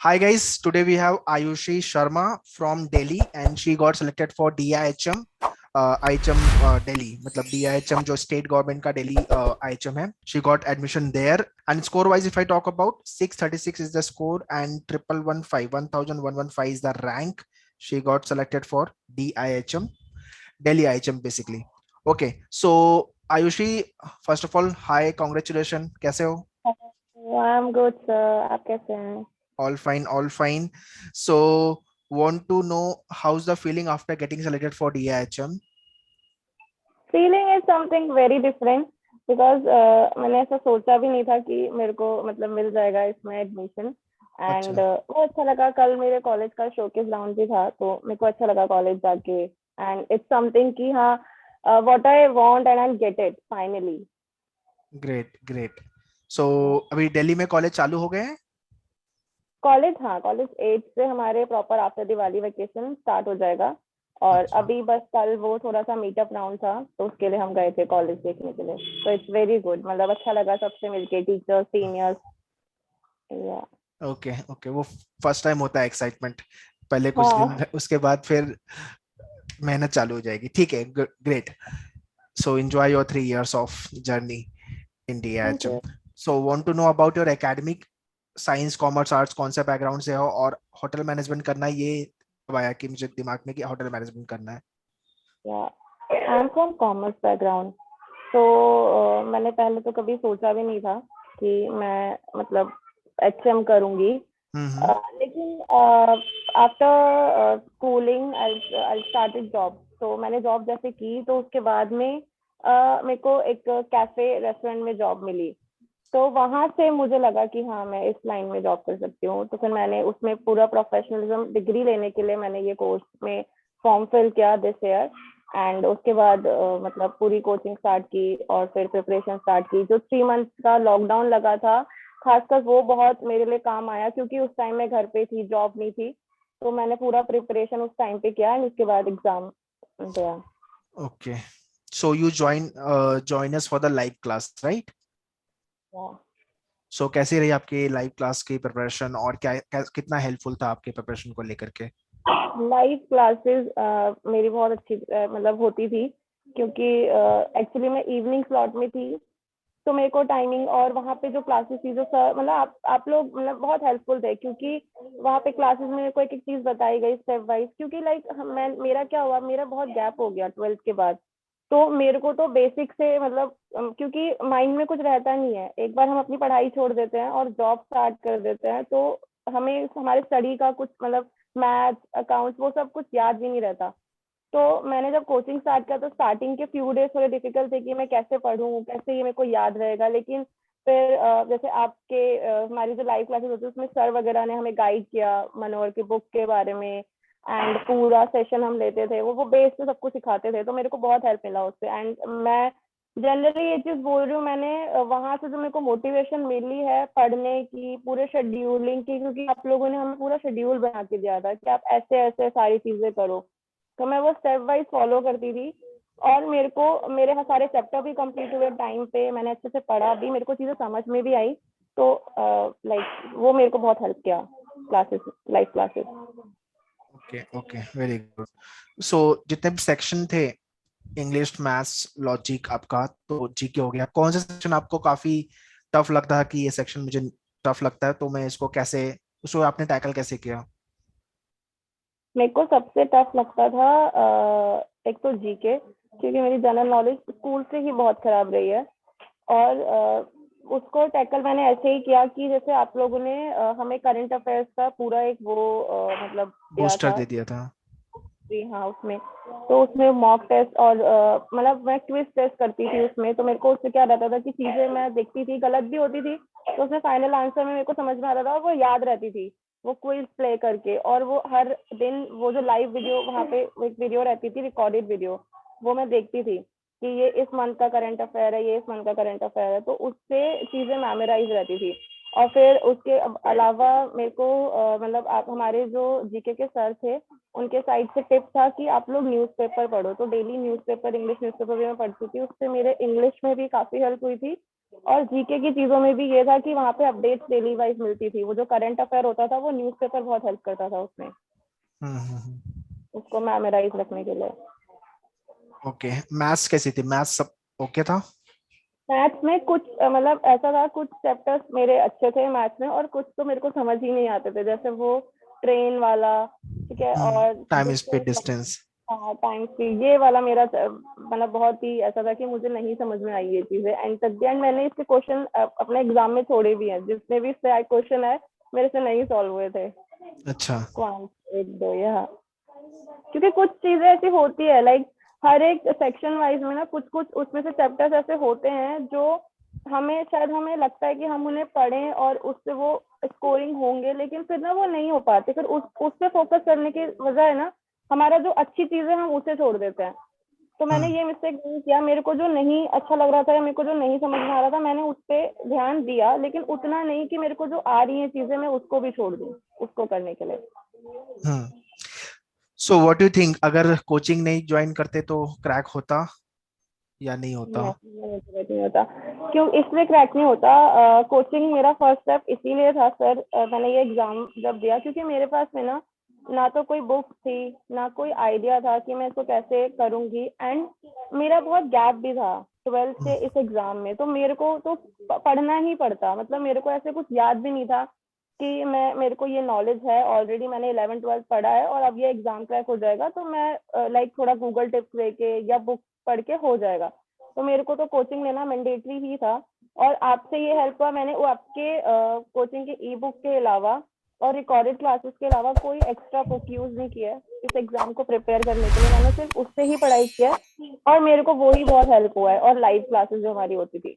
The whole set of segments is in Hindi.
Hi guys, today we have Ayushi Sharma from Delhi and she got selected for DIHM. IHM Delhi, मतलब DIHM जो state government का Delhi IHM है. She got admission there and score wise if I talk about 636 is the score and 1115 is the rank. She got selected for DIHM Delhi IHM basically. Okay, so Ayushi, first of all, hi, congratulations. कैसे हो? आई एम गुड सर, आप कैसे हैं? All fine, all fine. So, want to know how's the feeling after getting selected for DIHM? Feeling is something very different because मैंने ऐसा सोचा भी नहीं था कि मेरे को मतलब मिल जाएगा इसमें एडमिशन एंड अच्छा, वो अच्छा लगा। कल मेरे कॉलेज का शोकेस राउंड भी था तो मेरे को अच्छा लगा कॉलेज जाके एंड इट्स समथिंग कि हाँ what I want and I get it finally. Great great. So अभी दिल्ली में कॉलेज चालू हो गए हैं? कॉलेज, हाँ कॉलेज 8 से हमारे proper after Diwali vacation start हो जाएगा और अच्छा, अभी बस कल वो थोड़ा सा मीटअप राउंड था तो उसके लिए हम गए थे कॉलेज देखने के लिए। तो इट्स वेरी गुड, मतलब अच्छा लगा सबसे मिलके, टीचर्स सीनियर्स। या ओके ओके. वो फर्स्ट टाइम होता है एक्साइटमेंट, पहले कुछ दिन हाँ। उसके बाद फिर मेहनत चालू हो जाएगी. ठीक है, great. So enjoy your 3 years of journey in thank DIHM. You. So want to know about your academic, science commerce arts कौन सा बैकग्राउंड से हो और होटल मैनेजमेंट करना है, ये कब आया कि मुझे दिमाग में कि होटल मैनेजमेंट करना है? या I am from commerce background. तो मैंने पहले तो कभी सोचा भी नहीं था कि मैं मतलब एचएम करूंगी। हम्म. लेकिन after schooling I started job. तो मैंने जॉब जैसे की तो उसके बाद में मेरे को एक कैफे रेस्टोरेंट में जॉब मिली। तो वहां से मुझे लगा कि हाँ मैं इस लाइन में जॉब कर सकती हूँ। तो फिर मैंने उसमें पूरा प्रोफेशनलिज्म डिग्री लेने के लिए मैंने ये कोर्स में फॉर्म फिल किया दिस ईयर एंड उसके बाद मतलब पूरी कोचिंग स्टार्ट की और फिर प्रिपरेशन स्टार्ट की। जो 3 मंथ का लॉकडाउन लगा था खासकर वो बहुत मेरे लिए काम आया क्योंकि उस टाइम मैं घर पे थी, जॉब नहीं थी। तो मैंने पूरा प्रिपरेशन उस टाइम पे किया एंड उसके बाद एग्जाम दिया। Okay. So you join us for the live class, right? So कैसी रही आपकी लाइव क्लास की प्रिपरेशन और कितना हेल्पफुल था आपके प्रिपरेशन को लेकर के? लाइव क्लासेस मेरी बहुत अच्छी मतलब होती थी क्योंकि एक्चुअली मैं इवनिंग स्लॉट में थी। तो मेरे को टाइमिंग और वहाँ पे जो क्लासेस थी जो सर मतलब आप लोग मतलब बहुत हेल्पफुल थे क्योंकि वहाँ पे क्लासेस में मेरे को एक एक चीज बताई गई स्टेप वाइज। क्योंकि लाइक मैं मेरा क्या हुआ, मेरा बहुत गैप हो गया 12th के बाद। तो मेरे को तो बेसिक से मतलब क्योंकि माइंड में कुछ रहता नहीं है, एक बार हम अपनी पढ़ाई छोड़ देते हैं और जॉब स्टार्ट कर देते हैं तो हमें हमारे स्टडी का कुछ मतलब मैथ अकाउंट्स वो सब कुछ याद भी नहीं रहता। तो मैंने जब कोचिंग स्टार्ट किया तो स्टार्टिंग के फ्यू डेज थोड़े डिफिकल्ट थे कि मैं कैसे पढूं, कैसे ये मेरे को याद रहेगा। लेकिन फिर जैसे आपके हमारी जो लाइव क्लासेस होती है उसमें सर वगैरह ने हमें गाइड किया मनोहर की बुक के बारे में एंड पूरा सेशन हम लेते थे। वो बेस पे सब कुछ सिखाते थे तो मेरे को बहुत हेल्प मिला उससे। एंड मैं जनरली ये चीज बोल रही हूँ, मैंने वहां से जो मेरे को मोटिवेशन मिली है पढ़ने की, पूरे शेड्यूलिंग की, क्योंकि आप लोगों ने हमें पूरा शेड्यूल बना के दिया था कि आप ऐसे ऐसे सारी चीजें करो। तो मैं वो स्टेप वाइज फॉलो करती थी और मेरे को मेरे सारे चैप्टर भी कंप्लीट हुए टाइम पे, मैंने अच्छे से पढ़ा भी, मेरे को चीजें समझ में भी आई। तो लाइक वो मेरे को बहुत हेल्प किया classes, live classes. Okay okay, very good. So जितने भी सेक्शन थे, इंग्लिश, मैथ्स, लॉजिक, आपका तो जीके हो गया, कौन सा सेक्शन आपको काफी टफ लगता है कि ये सेक्शन मुझे टफ लगता है तो मैं इसको कैसे, उसको आपने टैकल कैसे किया? मेरे को सबसे टफ लगता था एक तो जीके, क्योंकि मेरी जनरल नॉलेज स्कूल से ही बहुत खराब रही है। और उसको टैकल मैंने ऐसे ही किया कि जैसे आप लोगों ने हमें करंट अफेयर्स का पूरा एक वो मतलब दिया बूस्टर था। दे दिया था. जी हाँ उसमें, तो उसमें मॉक टेस्ट और मतलब मैं क्विज टेस्ट करती थी उसमें। तो मेरे को उससे क्या रहता था कि चीजें मैं देखती थी गलत भी होती थी तो उसमें फाइनल आंसर में मेरे को समझ में आता था और वो याद रहती थी वो क्विज प्ले करके। और वो हर दिन वो जो लाइव वीडियो वहाँ पे एक वीडियो रहती थी, रिकॉर्डेड वीडियो, वो मैं देखती थी कि ये इस मंथ का करंट अफेयर है, ये इस मंथ का करंट अफेयर है। तो उससे चीजें मेमोराइज रहती थी। और फिर उसके अलावा मेरे को मतलब आप हमारे जो जीके के सर थे उनके साइड से टिप था कि आप लोग न्यूज़पेपर पढ़ो। तो डेली न्यूज़पेपर, इंग्लिश न्यूज़पेपर भी मैं पढ़ती थी, उससे मेरे इंग्लिश में भी काफी हेल्प हुई थी और जीके की चीजों में भी ये था कि वहाँ पे अपडेट्स डेली वाइज मिलती थी, वो जो करंट अफेयर होता था वो न्यूज़पेपर बहुत हेल्प करता था उसमें, उसको मेमोराइज रखने के लिए। ओके, मैथ्स कैसी थी? मैथ्स सब ओके था? मैथ्स में कुछ मतलब ऐसा था, कुछ चैप्टर्स मेरे अच्छे थे मैथ्स में और कुछ तो मेरे को समझ ही नहीं आते थे, जैसे वो ट्रेन वाला, ठीक है, और टाइम स्पीड डिस्टेंस, डिस्टेंस। हाँ टाइम स्पीड, ये वाला मेरा मतलब बहुत ही ऐसा था कि मुझे नहीं समझ में आई ये चीजें, एंड तक दी एंड मैंने इसके क्वेश्चन अपने एग्जाम में छोड़े भी हैं, जितने भी इससे क्वेश्चन है मेरे से नहीं सॉल्व हुए थे, अच्छा। क्वांट एक दो या, क्योंकि कुछ चीजें ऐसी होती है लाइक हर एक सेक्शन वाइज में ना कुछ कुछ उसमें से चैप्टर्स ऐसे होते हैं जो हमें शायद हमें लगता है कि हम उन्हें पढ़ें और उससे वो स्कोरिंग होंगे, लेकिन फिर ना वो नहीं हो पाते, फिर उस पे फोकस करने की वजह है ना, हमारा जो अच्छी चीज है हम उसे छोड़ देते हैं। तो मैंने ये मिस्टेक नहीं किया, मेरे को जो नहीं अच्छा लग रहा था या मेरे को जो नहीं समझ में आ रहा था मैंने उस पर ध्यान दिया, लेकिन उतना नहीं कि मेरे को जो आ रही है चीजें मैं उसको भी छोड़ दूं उसको करने के लिए। So what do you think, अगर कोचिंग नहीं ज्वाइन करते तो क्रैक होता या नहीं होता? नहीं क्रैक नहीं होता। क्यों इसलिए क्रैक नहीं होता, कोचिंग मेरा फर्स्ट स्टेप इसीलिए था सर, मैंने ये एग्जाम जब दिया क्योंकि मेरे पास में ना ना तो कोई बुक थी, ना कोई आइडिया था कि मैं इसको कैसे करूंगी, एंड मेरा बहुत गैप भी था 12th से इस एग्जाम में, तो मेरे को तो पढ़ना ही पड़ता, मतलब मेरे को ऐसे कुछ याद भी नहीं था कि मैं मेरे को ये नॉलेज है ऑलरेडी, मैंने 11th 12th पढ़ा है और अब ये एग्जाम क्रैक हो जाएगा, तो मैं लाइक थोड़ा गूगल टिप्स लेके या बुक पढ़ के हो जाएगा, तो मेरे को तो कोचिंग लेना मैंडेटरी ही था। और आपसे ये हेल्प हुआ, मैंने वो आपके कोचिंग के ई बुक के अलावा और रिकॉर्डेड क्लासेस के अलावा कोई एक्स्ट्रा बुक यूज नहीं किया है इस एग्जाम को प्रिपेयर करने के लिए, मैंने सिर्फ उससे ही पढ़ाई किया है और मेरे को वो ही बहुत हेल्प हुआ है, और लाइव क्लासेस जो हमारी होती थी,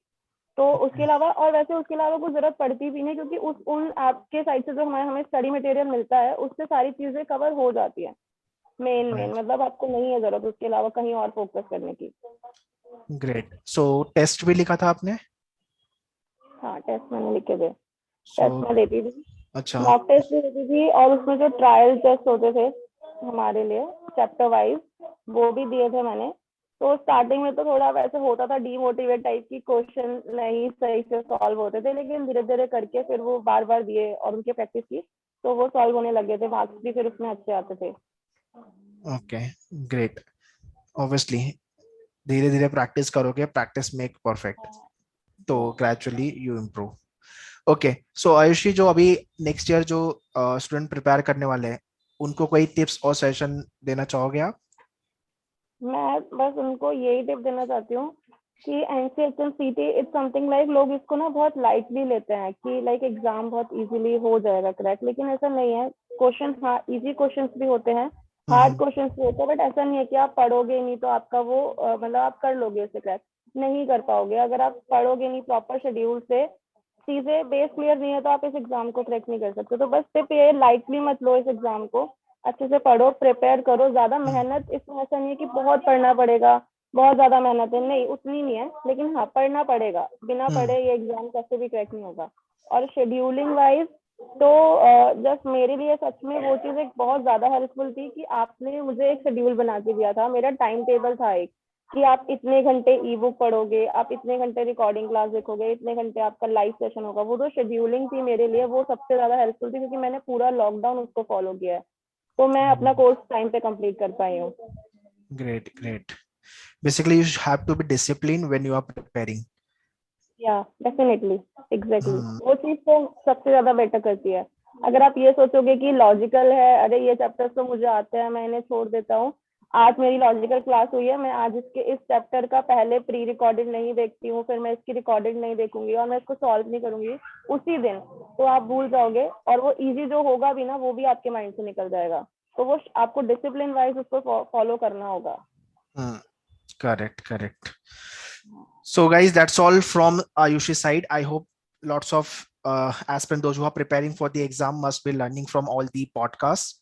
तो उसके अलावा और वैसे उसके अलावा कुछ जरूरत पड़ती भी नहीं, क्योंकि उस उन आपके साइड से जो हमारे हमें स्टडी मटेरियल मिलता है उससे सारी चीजें कवर हो जाती है, मेन मतलब आपको नहीं है जरूरत उसके अलावा कहीं और फोकस करने की। ग्रेट। सो टेस्ट भी लिखा था आपने? हाँ टेस्ट मैंने लिखे थे, सो टेस्ट मैं देती थी, अच्छा। मॉक टेस्ट भी देती थी, और उसमें जो ट्रायल टेस्ट होते थे हमारे लिए चैप्टर वाइज वो भी दिए थे मैंने। तो स्टार्टिंग में तो थोड़ा वैसे होता था डीमोटिवेट टाइप की, क्वेश्चन नहीं सही से सॉल्व होते थे, लेकिन धीरे धीरे करके फिर वो बार बार दिए और उनकी प्रैक्टिस की तो वो सॉल्व होने लगे थे, मार्क्स भी फिर उसमें अच्छे आते थे। Okay, great. ऑब्वियसली धीरे धीरे प्रैक्टिस करोगे, प्रैक्टिस मेक परफेक्ट, तो ग्रेजुअली यू इम्प्रूव। ओके, सो आयुषी, जो अभी नेक्स्ट ईयर जो स्टूडेंट प्रिपेयर करने वाले हैं उनको कोई टिप्स और सेशन देना चाहोगे आप? मैं बस उनको यही टिप देना चाहती हूँ कि एनसीएचएम इट्स समथिंग लाइक, लोग इसको ना बहुत लाइटली लेते हैं कि लाइक एग्जाम बहुत इजीली हो जाएगा क्रैक, लेकिन ऐसा नहीं है। क्वेश्चन हाँ इजी क्वेश्चंस भी होते हैं, हार्ड क्वेश्चंस भी होते हैं, बट ऐसा नहीं है कि आप पढ़ोगे नहीं तो आपका वो मतलब आप कर लोगे उसे क्रैक, नहीं कर पाओगे अगर आप पढ़ोगे नहीं प्रॉपर शेड्यूल से, चीजें बेस क्लियर नहीं है तो आप इस एग्जाम को क्रैक नहीं कर सकते। तो बस सिर्फ ये लाइटली मत लो इस एग्जाम को, अच्छे से पढ़ो, प्रिपेयर करो, ज्यादा मेहनत इसमें ऐसा नहीं है कि बहुत पढ़ना पड़ेगा, बहुत ज्यादा मेहनत है, नहीं उतनी नहीं है, लेकिन हाँ पढ़ना पड़ेगा, बिना पढ़े ये एग्जाम कैसे भी क्रैक नहीं होगा। और शेड्यूलिंग वाइज तो जस्ट मेरे लिए सच में वो चीज एक बहुत ज्यादा हेल्पफुल थी कि आपने मुझे एक शेड्यूल बना के दिया था, मेरा टाइम टेबल था एक, कि आप इतने घंटे ई बुक पढ़ोगे, आप इतने घंटे रिकॉर्डिंग क्लास देखोगे, इतने घंटे आपका लाइव सेशन होगा, वो जो शेड्यूलिंग थी मेरे लिए वो सबसे ज्यादा हेल्पफुल थी, क्योंकि मैंने पूरा लॉकडाउन उसको फॉलो किया है, तो मैं अपना कोर्स टाइम पे कंप्लीट कर पाई हूँ। Great, great. Basically you have to be discipline when you are preparing. या डेफिनेटली, एग्जैक्टली वो चीज तो सबसे ज्यादा बेटर करती है। अगर आप ये सोचोगे कि लॉजिकल है, अरे ये चैप्टर तो मुझे आते हैं मैं इन्हें छोड़ देता हूँ, आज मेरी लॉजिकल क्लास हुई है, मैं आज इसके इस चैप्टर का पहले प्री रिकॉर्डेड नहीं देखती हूँ, फिर मैं इसकी रिकॉर्डेड नहीं देखूंगी और मैं इसको सॉल्व नहीं करूंगी उसी दिन, तो आप भूल जाओगे और वो इजी जो होगा भी ना वो भी आपके माइंड से निकल जाएगा, तो वो आपको डिसिप्लिन वाइज उसको फॉलो करना होगा। Correct, correct. So guys, that's all from Ayushi side. I hope lots of aspirants, those who are preparing for the exam, must be learning from all the podcasts.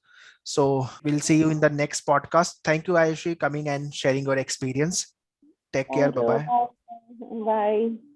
So we'll see you in the next podcast. Thank you, Ayushi, coming and sharing your experience. Take care. Thank Bye you, bye. Bye.